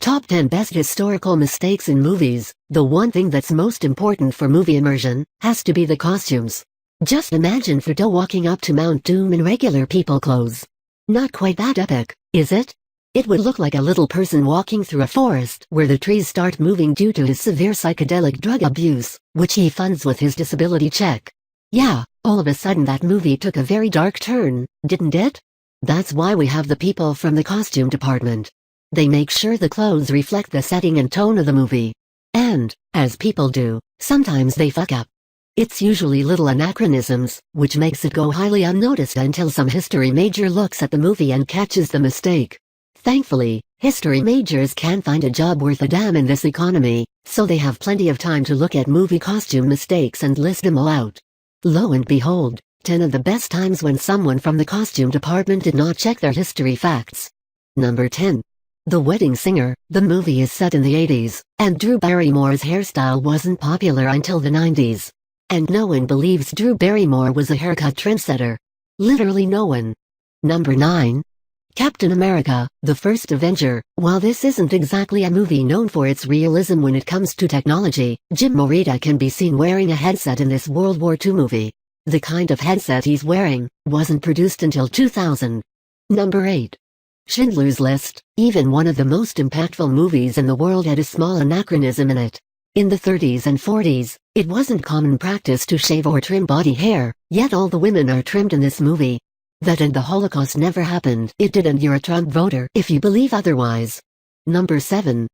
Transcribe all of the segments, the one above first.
Top 10 Best Historical Mistakes in Movies. The one thing that's most important for movie immersion has to be the costumes. Just imagine Frodo walking up to Mount Doom in regular people clothes. Not quite that epic, is it? It would look like a little person walking through a forest where the trees start moving due to his severe psychedelic drug abuse, which he funds with his disability check. Yeah, all of a sudden that movie took a very dark turn, didn't it? That's why we have the people from the costume department. They make sure the clothes reflect the setting and tone of the movie. And, as people do, sometimes they fuck up. It's usually little anachronisms, which makes it go highly unnoticed until some history major looks at the movie and catches the mistake. Thankfully, history majors can't find a job worth a damn in this economy, so they have plenty of time to look at movie costume mistakes and list them all out. Lo and behold, 10 of the best times when someone from the costume department did not check their history facts. Number 10. The Wedding Singer. The movie is set in the 80s, and Drew Barrymore's hairstyle wasn't popular until the 90s. And no one believes Drew Barrymore was a haircut trendsetter. Literally no one. Number 9. Captain America, the first Avenger. While this isn't exactly a movie known for its realism when it comes to technology, Jim Morita can be seen wearing a headset in this World War II movie. The kind of headset he's wearing wasn't produced until 2000. Number 8. Schindler's List. Even one of the most impactful movies in the world had a small anachronism in it. In the 30s and 40s, it wasn't common practice to shave or trim body hair, yet all the women are trimmed in this movie. That and the Holocaust never happened. It did, and you're a Trump voter if you believe otherwise. Number 7.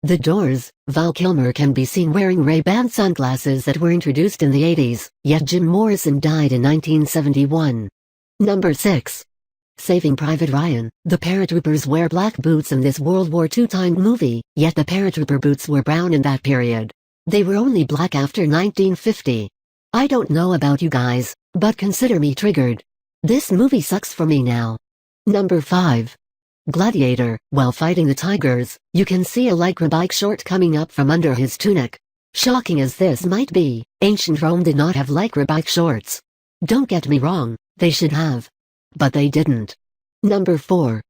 The Doors. Val Kilmer can be seen wearing Ray-Ban sunglasses that were introduced in the 80s, yet Jim Morrison died in 1971. Number 6. Saving Private Ryan. The paratroopers wear black boots in this World War II-timed movie, yet the paratrooper boots were brown in that period. They were only black after 1950. I don't know about you guys, but consider me triggered. This movie sucks for me now. Number 5. Gladiator. While fighting the tigers, you can see a lycra bike short coming up from under his tunic. Shocking as this might be, ancient Rome did not have lycra bike shorts. Don't get me wrong, they should have. But they didn't. Number 4.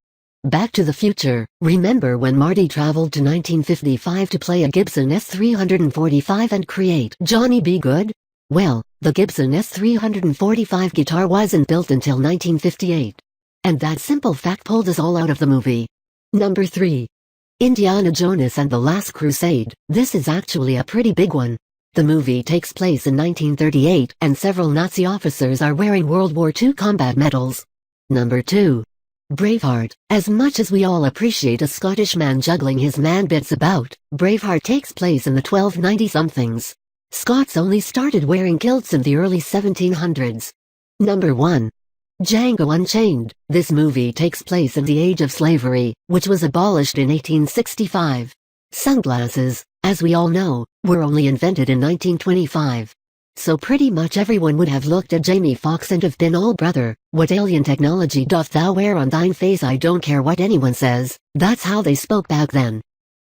Back to the Future. Remember when Marty traveled to 1955 to play a Gibson S345 and create Johnny B. Good? Well, the Gibson S345 guitar wasn't built until 1958. And that simple fact pulled us all out of the movie. Number 3. Indiana Jonas and the Last Crusade. This is actually a pretty big one. The movie takes place in 1938, and several Nazi officers are wearing World War II combat medals. Number 2. Braveheart. As much as we all appreciate a Scottish man juggling his man-bits about, Braveheart takes place in the 1290-somethings. Scots only started wearing kilts in the early 1700s. Number 1. Django Unchained. This movie takes place in the age of slavery, which was abolished in 1865. Sunglasses, as we all know, were only invented in 1925. So pretty much everyone would have looked at Jamie Foxx and have been all brother, what alien technology doth thou wear on thine face? I don't care what anyone says, that's how they spoke back then.